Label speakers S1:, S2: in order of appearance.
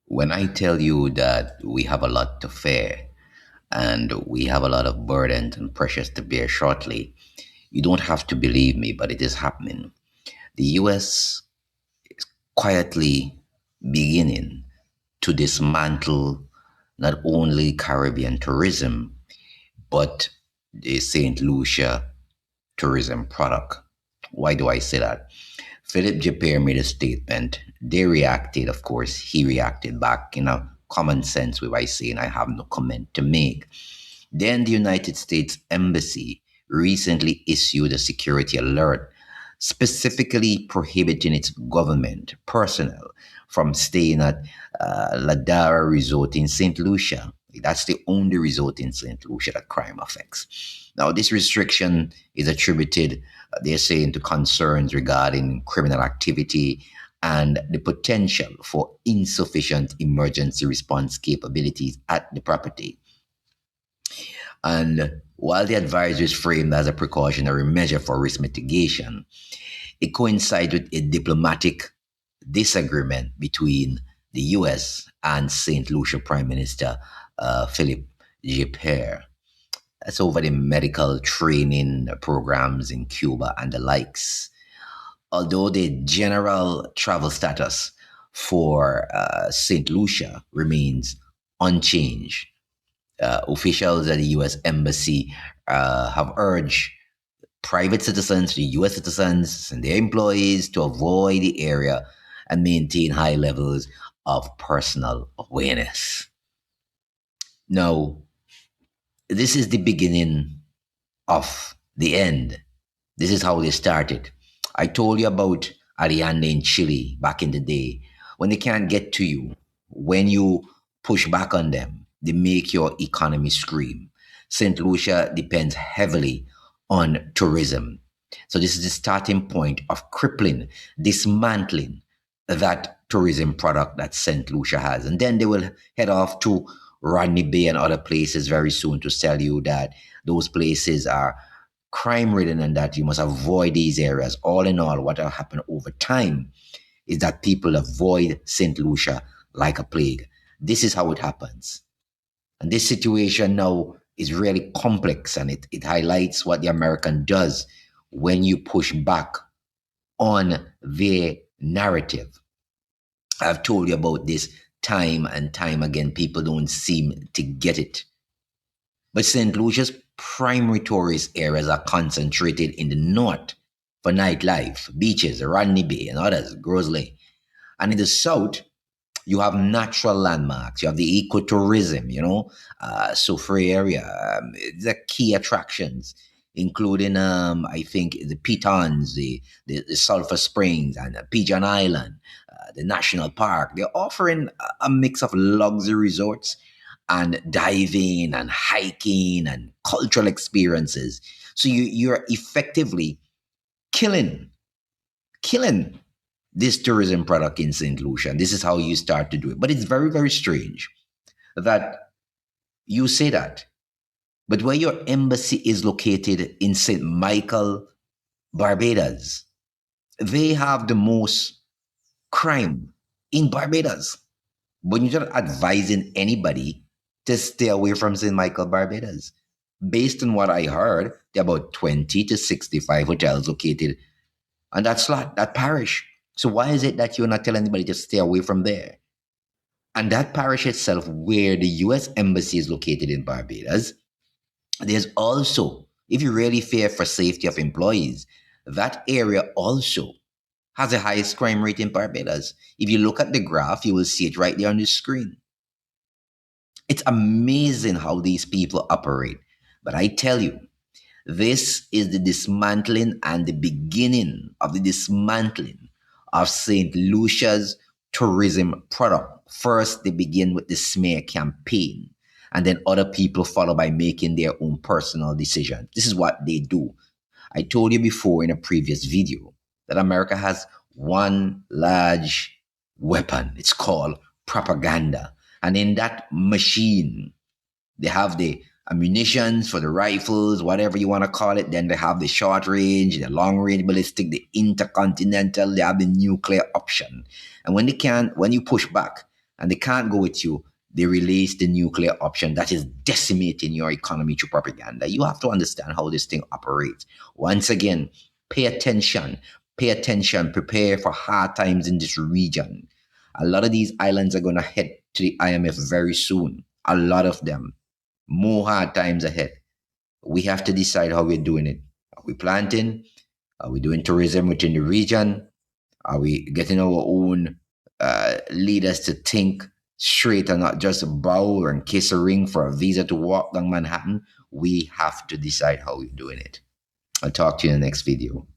S1: When I tell you that we have a lot to fear and we have a lot of burdens and pressures to bear shortly, you don't have to believe me, but it is happening. The US quietly beginning to dismantle not only Caribbean tourism, but the St. Lucia tourism product. Why do I say that? Philip Japere made a statement. They reacted, of course, he reacted back in a common sense way by saying, I have no comment to make. Then the United States Embassy recently issued a security alert specifically prohibiting its government personnel from staying at Ladara Resort in St. Lucia. That's the only resort in St. Lucia that crime affects. Now, this restriction is attributed, they're saying, to concerns regarding criminal activity and the potential for insufficient emergency response capabilities at the property. And while the advisory is framed as a precautionary measure for risk mitigation, it coincides with a diplomatic disagreement between the US and St. Lucia Prime Minister Philip Japere. That's over the medical training programs in Cuba and the likes. Although the general travel status for St. Lucia remains unchanged, officials at the U.S. Embassy have urged private citizens, the U.S. citizens, and their employees to avoid the area and maintain high levels of personal awareness. Now, this is the beginning of the end. This is how they started. I told you about Allende in Chile back in the day. When they can't get to you, when you push back on them, they make your economy scream. St. Lucia depends heavily on tourism. So this is the starting point of crippling, dismantling that tourism product that St. Lucia has. And then they will head off to Rodney Bay and other places very soon to tell you that those places are crime ridden and that you must avoid these areas. All in all, what will happen over time is that people avoid St. Lucia like a plague. This is how it happens. And this situation now is really complex and it highlights what the American does when you push back on their narrative. I've told you about this time and time again. People don't seem to get it. But St. Lucia's primary tourist areas are concentrated in the north for nightlife, beaches, Rodney Bay, and others, Grosse Lake. And in the south, you have natural landmarks. You have the ecotourism, Soufriere area. The key attractions, including, I think, the Pitons, the Sulphur Springs, and Pigeon Island, the National Park. They're offering a mix of luxury resorts and diving and hiking and cultural experiences. So you're effectively killing, killing this tourism product in St. Lucia. And this is how you start to do it. But it's very, very strange that you say that. But where your embassy is located in St. Michael, Barbados, they have the most crime in Barbados. But you're not advising anybody to stay away from St. Michael, Barbados. Based on what I heard, there are about 20 to 65 hotels located on that slot, that parish. So why is it that you're not telling anybody to stay away from there? And that parish itself, where the US Embassy is located in Barbados, there's also, if you really fear for safety of employees, that area also has the highest crime rate in Barbados. If you look at the graph, you will see it right there on the screen. It's amazing how these people operate. But I tell you, this is the dismantling and the beginning of the dismantling of St. Lucia's tourism product. First, they begin with the smear campaign, and then other people follow by making their own personal decision. This is what they do. I told you before in a previous video that America has one large weapon. It's called propaganda. And in that machine, they have the ammunitions for the rifles, whatever you want to call it. Then they have the short range, the long range ballistic, the intercontinental, they have the nuclear option. And when you push back, and they can't go with you, they release the nuclear option that is decimating your economy through propaganda. You have to understand how this thing operates. Once again, pay attention. Pay attention. Prepare for hard times in this region. A lot of these islands are going to head to the IMF very soon. A lot of them. More hard times ahead. We have to decide how we're doing it. Are we planting? Are we doing tourism within the region? Are we getting our own leaders to think straight and not just bow and kiss a ring for a visa to walk down Manhattan? We have to decide how we're doing it. I'll talk to you in the next video.